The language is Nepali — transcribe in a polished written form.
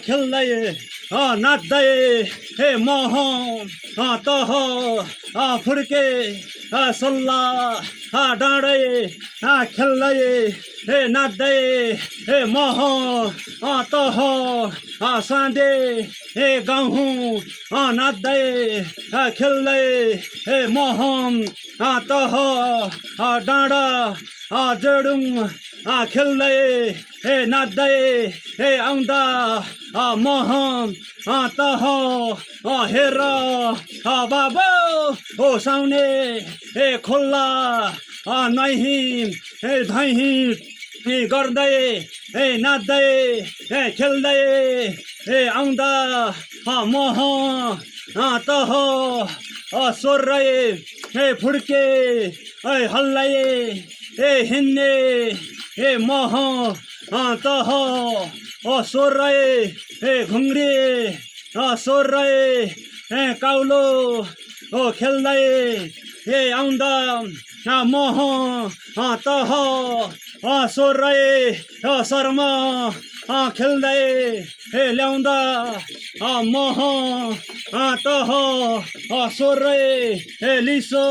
खेल्दै नाच्दै हे मोहन तह फुर्के सल्ला डाँडै खेल्दै हे नाच्दै हे मोहन तह साँधे हे गाउँ नाच्दै खेल्दै हे मोहन तह डाँडा जडुङ खेल्दै हे नाच्दै हे आउँदा मोहन तह हेर बाबा हो साउने हे खोल्ला नही हे धही गर्दै हे नाच्दै हे खेल्दै हे आउँदा मोहन तह सोर्रै हे फुड्के हे हल्लै हे हिँड्ने हे मोहन तह सोर्रै हे घुङ्ग्रे सोर्रै हे काउलो खेल्दै हे आउँदा मोहन तह सोर्रै शर्म खेल्दै हे ल्याउँदा मोहन तह सोर्रै हे लिसो